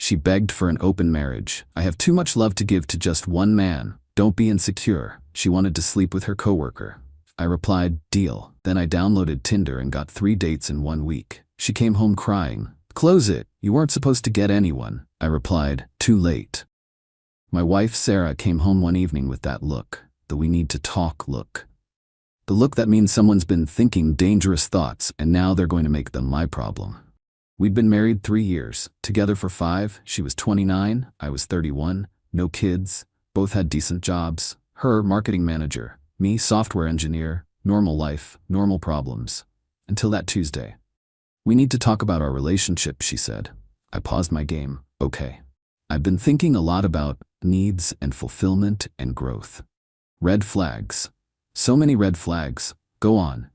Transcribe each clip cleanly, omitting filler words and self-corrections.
She begged for an open marriage. I have too much love to give to just one man. Don't be insecure. She wanted to sleep with her coworker. I replied, deal. Then I downloaded Tinder and got 3 dates in 1 week. She came home crying. Close it. You weren't supposed to get anyone. I replied, too late. My wife Sarah came home one evening with that look, the we need to talk look. The look that means someone's been thinking dangerous thoughts and now they're going to make them my problem. We'd been married 3 years, together for 5. She was 29, I was 31, no kids, both had decent jobs. Her, marketing manager, me, software engineer, normal life, normal problems. Until that Tuesday. We need to talk about our relationship, she said. I paused my game. Okay. I've been thinking a lot about needs and fulfillment and growth. Red flags. So many red flags. Go on.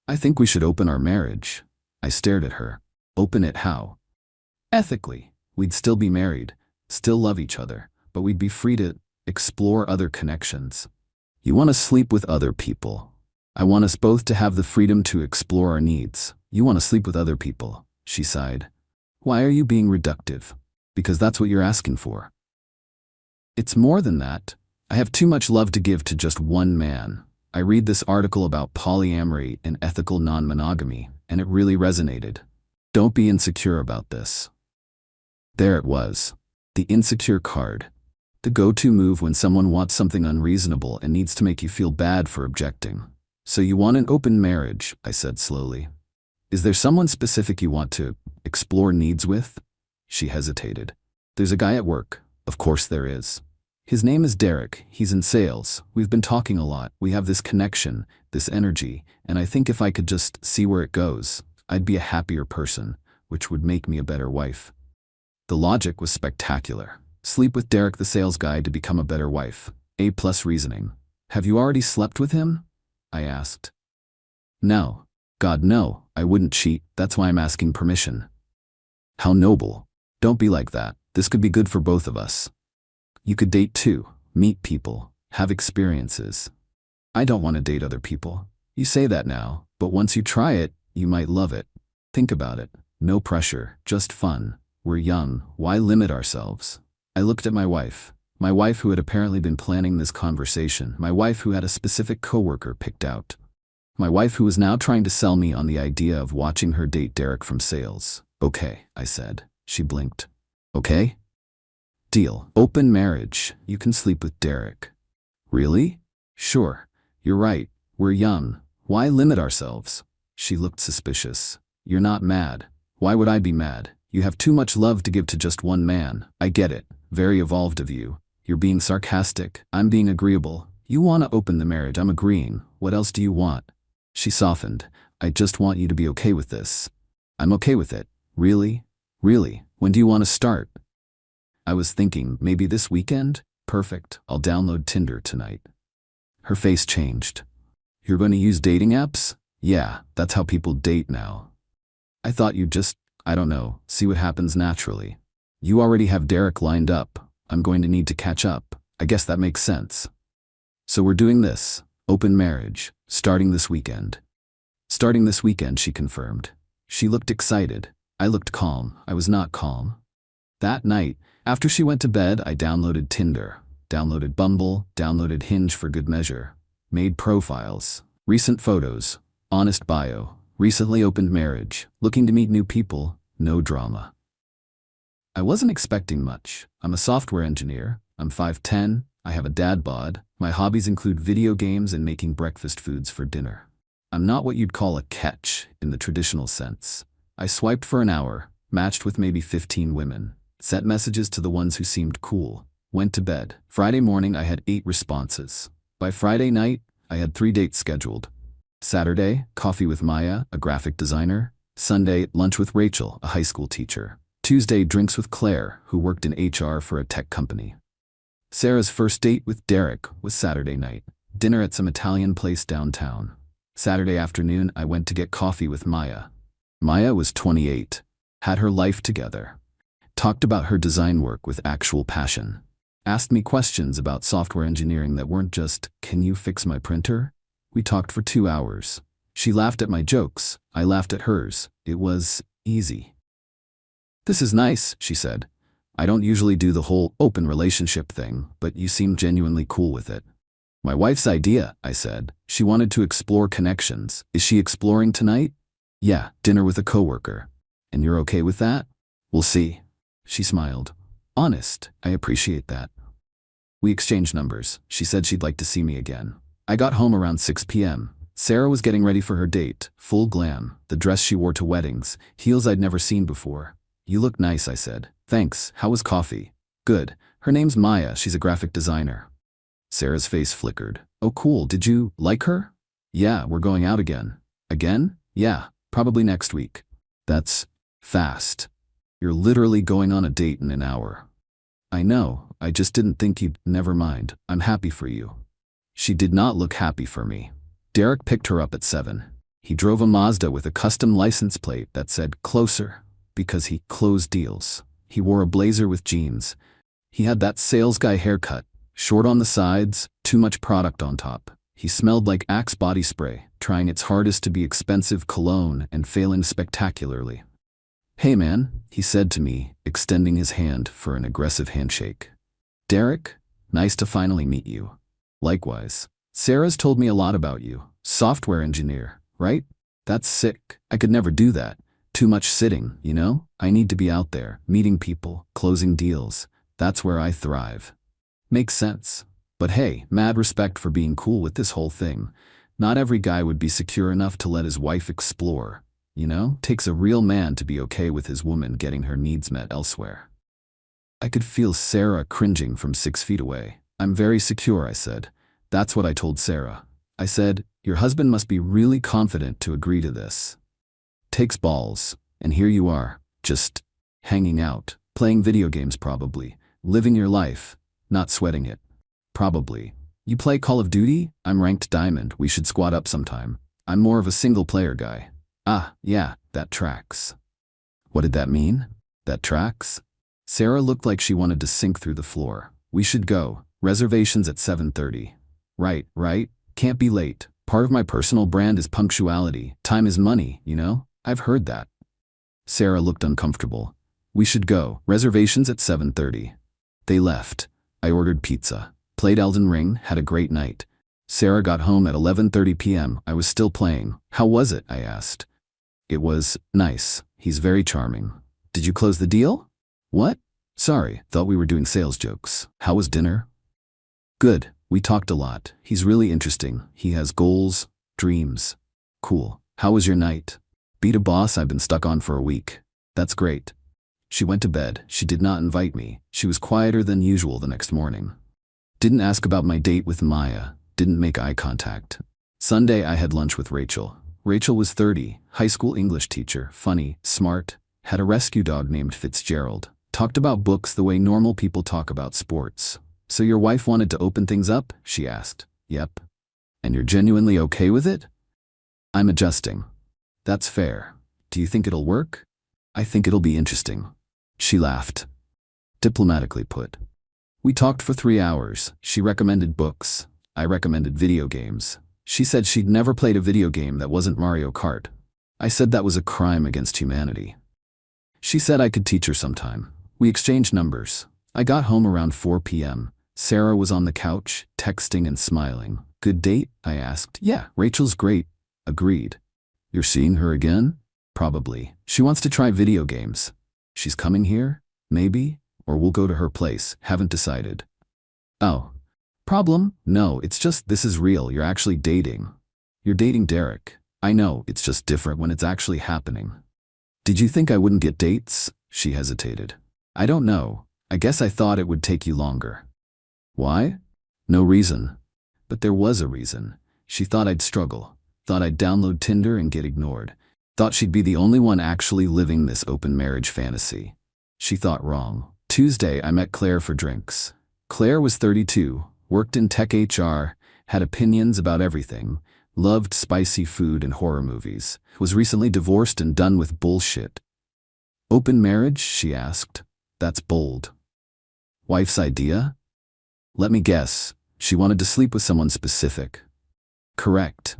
I think we should open our marriage. I stared at her. Open it how? Ethically. We'd still be married, still love each other, but we'd be free to explore other connections. You want to sleep with other people. I want us both to have the freedom to explore our needs. You want to sleep with other people, she sighed. Why are you being reductive? Because that's what you're asking for. It's more than that. I have too much love to give to just one man. I read this article about polyamory and ethical non-monogamy, and it really resonated. Don't be insecure about this. There it was. The insecure card. The go-to move when someone wants something unreasonable and needs to make you feel bad for objecting. So you want an open marriage, I said slowly. Is there someone specific you want to explore needs with? She hesitated. There's a guy at work. Of course there is. His name is Derek. He's in sales. We've been talking a lot. We have this connection, this energy, and I think if I could just see where it goes, I'd be a happier person, which would make me a better wife. The logic was spectacular. Sleep with Derek the sales guy to become a better wife. A+ reasoning. Have you already slept with him? I asked. No. God, no. I wouldn't cheat. That's why I'm asking permission. How noble. Don't be like that. This could be good for both of us. You could date too. Meet people. Have experiences. I don't want to date other people. You say that now, but once you try it, you might love it. Think about it. No pressure, just fun. We're young. Why limit ourselves? I looked at my wife who had apparently been planning this conversation, my wife who had a specific coworker picked out. My wife who was now trying to sell me on the idea of watching her date Derek from sales. Okay, I said. She blinked. Okay? Deal. Open marriage. You can sleep with Derek. Really? Sure. You're right. We're young. Why limit ourselves? She looked suspicious. You're not mad. Why would I be mad? You have too much love to give to just one man. I get it. Very evolved of you. You're being sarcastic. I'm being agreeable. You want to open the marriage. I'm agreeing. What else do you want? She softened. I just want you to be okay with this. I'm okay with it. Really? Really? When do you want to start? I was thinking, maybe this weekend? Perfect. I'll download Tinder tonight. Her face changed. You're going to use dating apps? Yeah, that's how people date now. I thought you'd just, I don't know, see what happens naturally. You already have Derek lined up. I'm going to need to catch up. I guess that makes sense. So we're doing this. Open marriage. Starting this weekend. Starting this weekend, she confirmed. She looked excited. I looked calm. I was not calm. That night, after she went to bed, I downloaded Tinder, downloaded Bumble, downloaded Hinge for good measure, made profiles, recent photos, honest bio, recently opened marriage, looking to meet new people, no drama. I wasn't expecting much. I'm a software engineer. I'm 5'10". I have a dad bod. My hobbies include video games and making breakfast foods for dinner. I'm not what you'd call a catch in the traditional sense. I swiped for an hour, matched with maybe 15 women, sent messages to the ones who seemed cool, went to bed. Friday morning I had 8 responses. By Friday night, I had 3 dates scheduled. Saturday, coffee with Maya, a graphic designer. Sunday, lunch with Rachel, a high school teacher. Tuesday, drinks with Claire, who worked in HR for a tech company. Sarah's first date with Derek was Saturday night. Dinner at some Italian place downtown. Saturday afternoon, I went to get coffee with Maya. Maya was 28, had her life together, talked about her design work with actual passion, asked me questions about software engineering that weren't just, "Can you fix my printer?" We talked for 2 hours. She laughed at my jokes. I laughed at hers. It was easy. "This is nice," she said. I don't usually do the whole open relationship thing, but you seem genuinely cool with it. My wife's idea, I said. She wanted to explore connections. Is she exploring tonight? Yeah, dinner with a coworker. And you're okay with that? We'll see. She smiled. Honest, I appreciate that. We exchanged numbers. She said she'd like to see me again. I got home around 6 p.m. Sarah was getting ready for her date, full glam, the dress she wore to weddings, heels I'd never seen before. You look nice, I said. Thanks, how was coffee? Good. Her name's Maya, she's a graphic designer. Sarah's face flickered. Oh cool, did you like her? Yeah, we're going out again. Again? Yeah, probably next week. That's fast. You're literally going on a date in an hour. I know, I just didn't think you'd. Never mind, I'm happy for you. She did not look happy for me. Derek picked her up at 7. He drove a Mazda with a custom license plate that said closer, because he closed deals. He wore a blazer with jeans. He had that sales guy haircut, short on the sides, too much product on top. He smelled like Axe body spray, trying its hardest to be expensive cologne and failing spectacularly. Hey man, he said to me, extending his hand for an aggressive handshake. Derek, nice to finally meet you. Likewise. Sarah's told me a lot about you. Software engineer, right? That's sick. I could never do that. Too much sitting, you know? I need to be out there, meeting people, closing deals. That's where I thrive. Makes sense. But hey, mad respect for being cool with this whole thing. Not every guy would be secure enough to let his wife explore. You know? Takes a real man to be okay with his woman getting her needs met elsewhere. I could feel Sarah cringing from 6 feet away. I'm very secure, I said. That's what I told Sarah. I said, your husband must be really confident to agree to this. Takes balls, and here you are, just hanging out, playing video games probably, living your life, not sweating it. Probably. You play Call of Duty? I'm ranked diamond, we should squad up sometime. I'm more of a single player guy. Ah, yeah, that tracks. What did that mean? That tracks? Sarah looked like she wanted to sink through the floor. We should go. Reservations at 7:30. Right. Can't be late. Part of my personal brand is punctuality. Time is money, you know? I've heard that. Sarah looked uncomfortable. We should go. Reservations at 7:30. They left. I ordered pizza. Played Elden Ring, had a great night. Sarah got home at 11:30 p.m. I was still playing. How was it? I asked. It was nice. He's very charming. Did you close the deal? What? Sorry, thought we were doing sales jokes. How was dinner? Good. We talked a lot. He's really interesting. He has goals, dreams. Cool. How was your night? Beat a boss I've been stuck on for a week. That's great. She went to bed. She did not invite me. She was quieter than usual the next morning. Didn't ask about my date with Maya. Didn't make eye contact. Sunday I had lunch with Rachel. Rachel was 30, high school English teacher, funny, smart, had a rescue dog named Fitzgerald. Talked about books the way normal people talk about sports. So your wife wanted to open things up? She asked. Yep. And you're genuinely okay with it? I'm adjusting. That's fair. Do you think it'll work? I think it'll be interesting. She laughed. Diplomatically put. We talked for 3 hours. She recommended books. I recommended video games. She said she'd never played a video game that wasn't Mario Kart. I said that was a crime against humanity. She said I could teach her sometime. We exchanged numbers. I got home around 4 p.m. Sarah was on the couch, texting and smiling. Good date? I asked. Yeah, Rachel's great. Agreed. You're seeing her again? Probably. She wants to try video games. She's coming here? Maybe? Or we'll go to her place. Haven't decided. Oh. Problem? No, it's just this is real. You're actually dating. You're dating Derek. I know, it's just different when it's actually happening. Did you think I wouldn't get dates? She hesitated. I don't know. I guess I thought it would take you longer. Why? No reason. But there was a reason. She thought I'd struggle. Thought I'd download Tinder and get ignored. Thought she'd be the only one actually living this open marriage fantasy. She thought wrong. Tuesday, I met Claire for drinks. Claire was 32, worked in tech HR, had opinions about everything, loved spicy food and horror movies, was recently divorced and done with bullshit. Open marriage? She asked. That's bold. Wife's idea? Let me guess. She wanted to sleep with someone specific. Correct.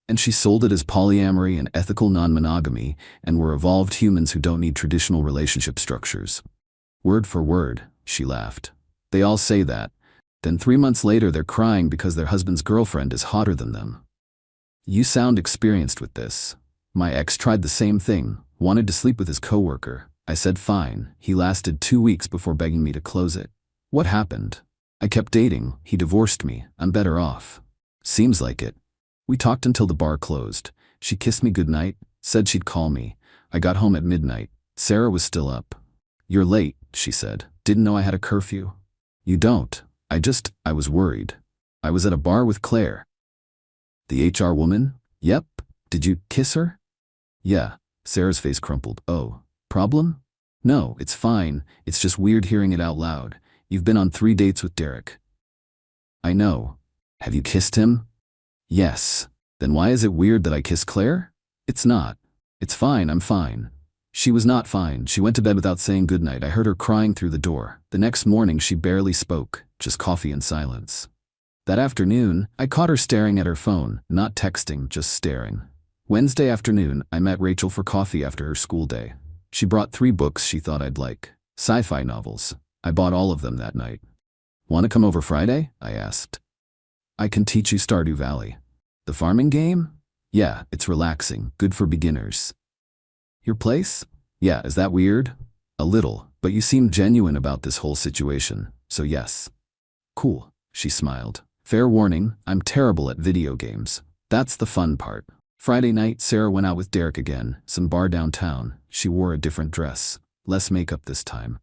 And she sold it as polyamory and ethical non-monogamy, and we're evolved humans who don't need traditional relationship structures. Word for word, she laughed. They all say that. Then 3 months later they're crying because their husband's girlfriend is hotter than them. You sound experienced with this. My ex tried the same thing, wanted to sleep with his coworker. I said fine. He lasted 2 weeks before begging me to close it. What happened? I kept dating. He divorced me. I'm better off. Seems like it. We talked until the bar closed. She kissed me goodnight, said she'd call me. I got home at midnight. Sarah was still up. You're late, she said. Didn't know I had a curfew? You don't. I was worried. I was at a bar with Claire. The HR woman? Yep. Did you kiss her? Yeah. Sarah's face crumpled. Oh. Problem? No, it's fine. It's just weird hearing it out loud. You've been on 3 dates with Derek. I know. Have you kissed him? Yes. Then why is it weird that I kissed Claire? It's not. It's fine, I'm fine. She was not fine. She went to bed without saying goodnight. I heard her crying through the door. The next morning she barely spoke, just coffee and silence. That afternoon, I caught her staring at her phone, not texting, just staring. Wednesday afternoon, I met Rachel for coffee after her school day. She brought 3 books she thought I'd like. Sci-fi novels. I bought all of them that night. Want to come over Friday? I asked. I can teach you Stardew Valley. The farming game? Yeah, it's relaxing, good for beginners. Your place? Yeah, is that weird? A little, but you seem genuine about this whole situation, so yes. Cool, she smiled. Fair warning, I'm terrible at video games. That's the fun part. Friday night, Sarah went out with Derek again, some bar downtown. She wore a different dress, less makeup this time.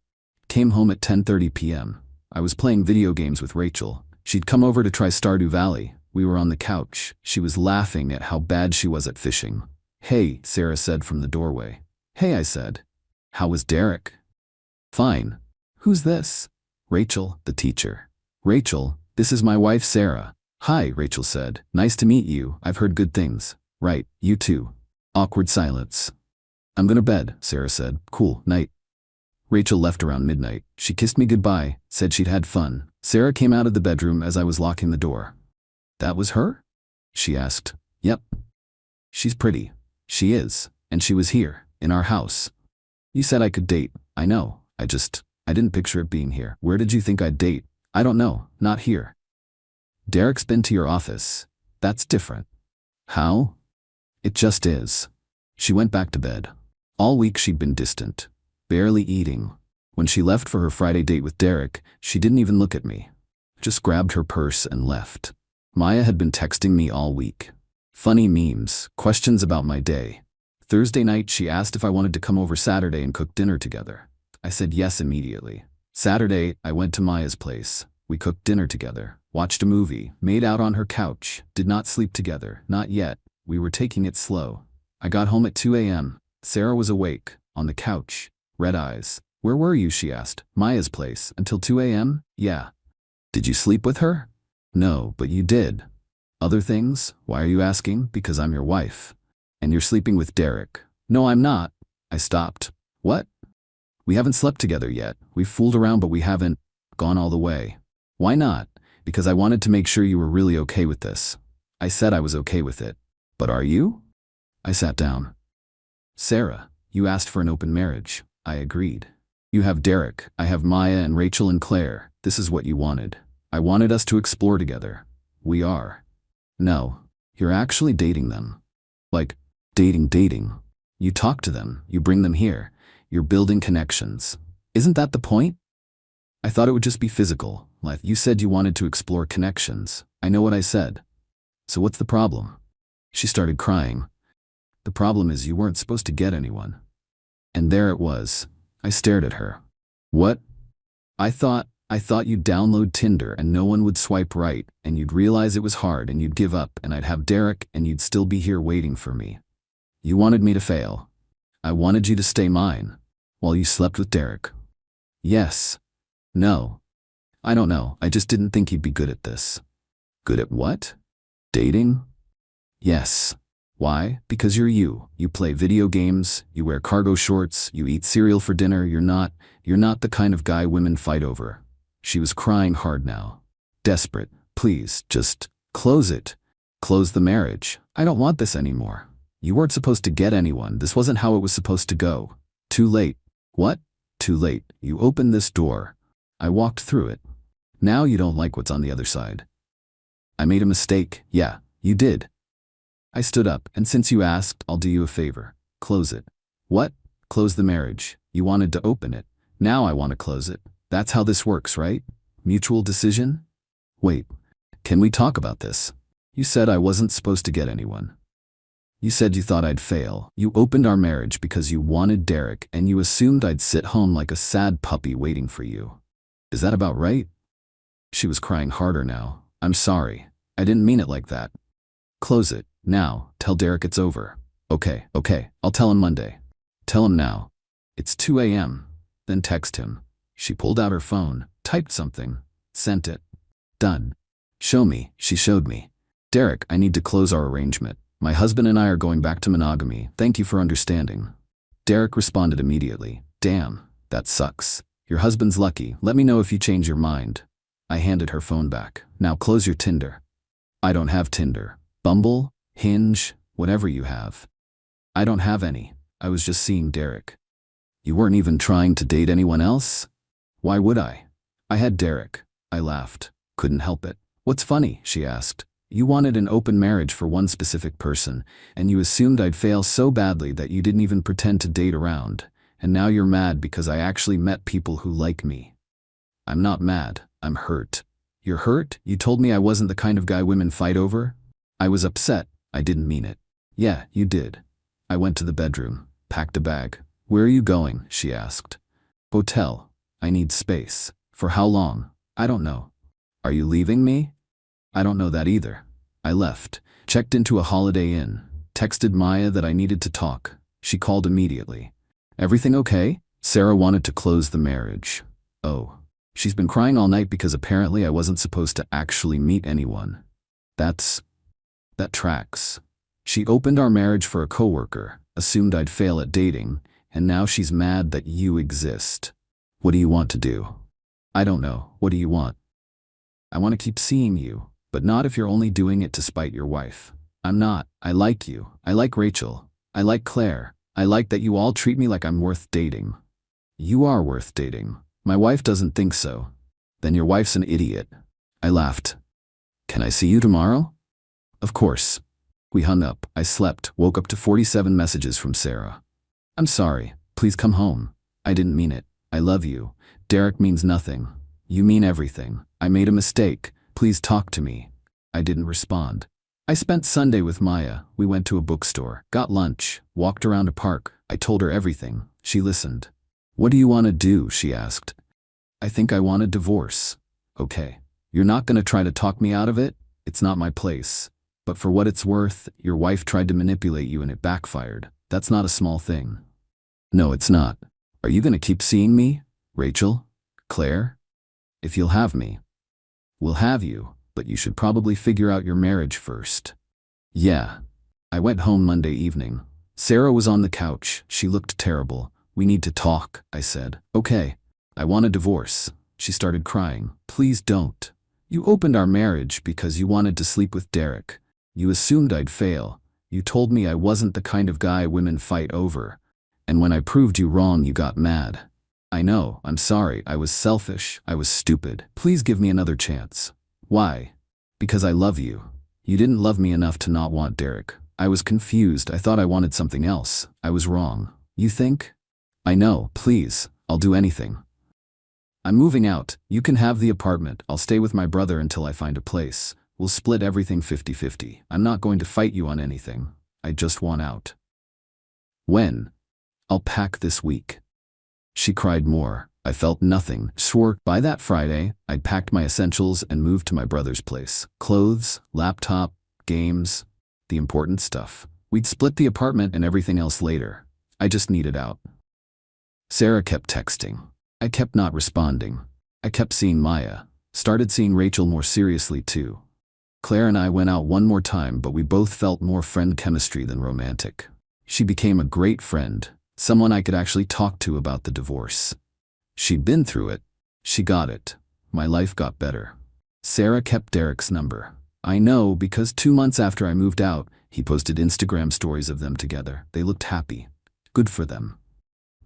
Came home at 10:30 p.m. I was playing video games with Rachel. She'd come over to try Stardew Valley. We were on the couch. She was laughing at how bad she was at fishing. Hey, Sarah said from the doorway. Hey, I said. How was Derek? Fine. Who's this? Rachel, the teacher. Rachel, this is my wife Sarah. Hi, Rachel said. Nice to meet you. I've heard good things. Right, you too. Awkward silence. I'm gonna bed, Sarah said. Cool, night. Rachel left around midnight. She kissed me goodbye, said she'd had fun. Sarah came out of the bedroom as I was locking the door. That was her? She asked. Yep. She's pretty. She is. And she was here, in our house. You said I could date. I know. I didn't picture it being here. Where did you think I'd date? I don't know. Not here. Derek's been to your office. That's different. How? It just is. She went back to bed. All week she'd been distant, barely eating. When she left for her Friday date with Derek, she didn't even look at me. Just grabbed her purse and left. Maya had been texting me all week. Funny memes, questions about my day. Thursday night she asked if I wanted to come over Saturday and cook dinner together. I said yes immediately. Saturday, I went to Maya's place. We cooked dinner together, watched a movie, made out on her couch, did not sleep together, not yet. We were taking it slow. I got home at 2 a.m. Sarah was awake, on the couch, red eyes. Where were you, she asked. Maya's place, until 2 a.m.? Yeah. Did you sleep with her? No, but you did. Other things? Why are you asking? Because I'm your wife. And you're sleeping with Derek. No, I'm not. I stopped. What? We haven't slept together yet. We've fooled around, but we haven't gone all the way. Why not? Because I wanted to make sure you were really okay with this. I said I was okay with it. But are you? I sat down. Sarah, you asked for an open marriage. I agreed. You have Derek, I have Maya and Rachel and Claire. This is what you wanted. I wanted us to explore together. We are. No, you're actually dating them. Like, dating. You talk to them, you bring them here. You're building connections. Isn't that the point? I thought it would just be physical. Like, you said you wanted to explore connections. I know what I said. So what's the problem? She started crying. The problem is you weren't supposed to get anyone. And there it was. I stared at her. What? I thought you'd download Tinder and no one would swipe right, and you'd realize it was hard and you'd give up and I'd have Derek and you'd still be here waiting for me. You wanted me to fail. I wanted you to stay mine. While you slept with Derek. Yes. No. I don't know. I just didn't think you'd be good at this. Good at what? Dating? Yes. Why? Because you're you. You play video games, you wear cargo shorts, you eat cereal for dinner. You're not the kind of guy women fight over. She was crying hard now. Desperate. Please, just close it. Close the marriage. I don't want this anymore. You weren't supposed to get anyone. This wasn't how it was supposed to go. Too late. What? too late. You opened this door. I walked through it. Now you don't like what's on the other side. I made a mistake. Yeah, you did. I stood up, and since you asked, I'll do you a favor. Close it. What? Close the marriage. You wanted to open it. Now I want to close it. That's how this works, right? Mutual decision? Wait, can we talk about this? You said I wasn't supposed to get anyone. You said you thought I'd fail. You opened our marriage because you wanted Derek, and you assumed I'd sit home like a sad puppy waiting for you. Is that about right? She was crying harder now. I'm sorry. I didn't mean it like that. Close it. Now. Tell Derek it's over. Okay. I'll tell him Monday. Tell him now. It's 2 a.m. Then text him. She pulled out her phone, typed something, sent it. Done. Show me. She showed me. Derek, I need to close our arrangement. My husband and I are going back to monogamy. Thank you for understanding. Derek responded immediately. Damn, that sucks. Your husband's lucky. Let me know if you change your mind. I handed her phone back. Now close your Tinder. I don't have Tinder. Bumble, Hinge, whatever you have. I don't have any. I was just seeing Derek. You weren't even trying to date anyone else? Why would I? I had Derek. I laughed. Couldn't help it. What's funny? She asked. You wanted an open marriage for one specific person, and you assumed I'd fail so badly that you didn't even pretend to date around, and now you're mad because I actually met people who like me. I'm not mad. I'm hurt. You're hurt? You told me I wasn't the kind of guy women fight over? I was upset. I didn't mean it. Yeah, you did. I went to the bedroom, packed a bag. Where are you going? She asked. Hotel. I need space. For how long? I don't know. Are you leaving me? I don't know that either. I left, checked into a Holiday Inn, texted Maya that I needed to talk. She called immediately. Everything okay? Sarah wanted to close the marriage. Oh. She's been crying all night because apparently I wasn't supposed to actually meet anyone. That tracks. She opened our marriage for a coworker, assumed I'd fail at dating, and now she's mad that you exist. What do you want to do? I don't know. What do you want? I want to keep seeing you, but not if you're only doing it to spite your wife. I'm not. I like you. I like Rachel. I like Claire. I like that you all treat me like I'm worth dating. You are worth dating. My wife doesn't think so. Then your wife's an idiot. I laughed. Can I see you tomorrow? Of course. We hung up. I slept, woke up to 47 messages from Sarah. I'm sorry. Please come home. I didn't mean it. I love you. Derek means nothing. You mean everything. I made a mistake. Please talk to me. I didn't respond. I spent Sunday with Maya. We went to a bookstore, got lunch, walked around a park. I told her everything. She listened. What do you want to do? She asked. I think I want a divorce. Okay. You're not going to try to talk me out of it? It's not my place. But for what it's worth, your wife tried to manipulate you and it backfired. That's not a small thing. No, it's not. Are you going to keep seeing me? Rachel? Claire? If you'll have me. We'll have you, but you should probably figure out your marriage first. Yeah. I went home Monday evening. Sarah was on the couch. She looked terrible. We need to talk, I said. Okay. I want a divorce. She started crying. Please don't. You opened our marriage because you wanted to sleep with Derek. You assumed I'd fail. You told me I wasn't the kind of guy women fight over. And when I proved you wrong, you got mad. I know. I'm sorry. I was selfish. I was stupid. Please give me another chance. Why? Because I love you. You didn't love me enough to not want Derek. I was confused. I thought I wanted something else. I was wrong. You think? I know. Please. I'll do anything. I'm moving out. You can have the apartment. I'll stay with my brother until I find a place. We'll split everything 50-50. I'm not going to fight you on anything. I just want out. When? I'll pack this week. She cried more. I felt nothing. Swore by that Friday, I'd packed my essentials and moved to my brother's place. Clothes, laptop, games, the important stuff. We'd split the apartment and everything else later. I just needed out. Sarah kept texting. I kept not responding. I kept seeing Maya. Started seeing Rachel more seriously too. Claire and I went out one more time, but we both felt more friend chemistry than romantic. She became a great friend, someone I could actually talk to about the divorce. She'd been through it. She got it. My life got better. Sarah kept Derek's number. I know because 2 months after I moved out, he posted Instagram stories of them together. They looked happy. Good for them.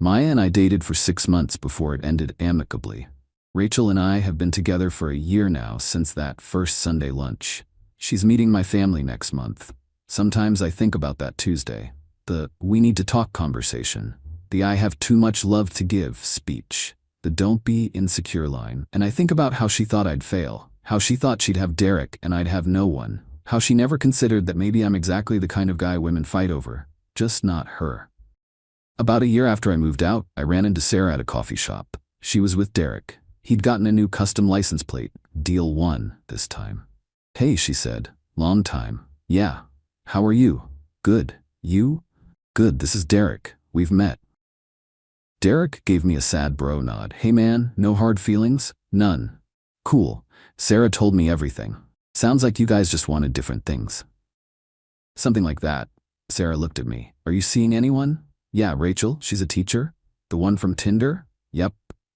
Maya and I dated for 6 months before it ended amicably. Rachel and I have been together for a year now since that first Sunday lunch. She's meeting my family next month. Sometimes I think about that Tuesday. The "we need to talk" conversation. The "I have too much love to give" speech. The "don't be insecure" line. And I think about how she thought I'd fail. How she thought she'd have Derek and I'd have no one. How she never considered that maybe I'm exactly the kind of guy women fight over. Just not her. About a year after I moved out, I ran into Sarah at a coffee shop. She was with Derek. He'd gotten a new custom license plate. Deal 1 this time. "Hey," she said. "Long time." "Yeah. How are you?" "Good. You?" "Good, this is Derek. We've met." Derek gave me a sad bro nod. "Hey man, no hard feelings?" "None." "Cool. Sarah told me everything. Sounds like you guys just wanted different things." "Something like that." Sarah looked at me. "Are you seeing anyone?" "Yeah, Rachel, she's a teacher." "The one from Tinder?" "Yep."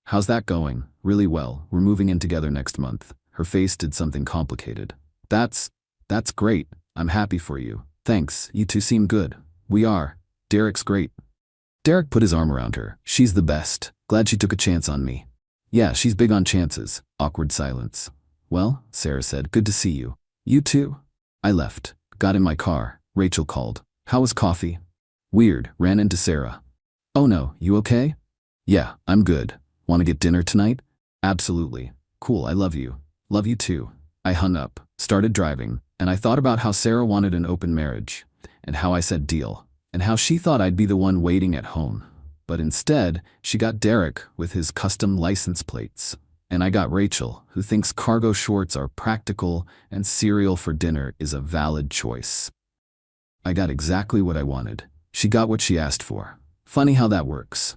"How's that going?" "Really well. We're moving in together next month." Her face did something complicated. That's great. I'm happy for you." "Thanks, you two seem good." "We are. Derek's great." Derek put his arm around her. "She's the best. Glad she took a chance on me." "Yeah, she's big on chances." Awkward silence. "Well," Sarah said, "good to see you." "You too." I left. Got in my car. Rachel called. "How was coffee?" "Weird." Ran into Sarah. "Oh no, you okay?" "Yeah, I'm good. Want to get dinner tonight?" "Absolutely." "Cool, I love you." "Love you too." I hung up, started driving, and I thought about how Sarah wanted an open marriage, and how I said deal, and how she thought I'd be the one waiting at home. But instead, she got Derek with his custom license plates. And I got Rachel, who thinks cargo shorts are practical and cereal for dinner is a valid choice. I got exactly what I wanted. She got what she asked for. Funny how that works.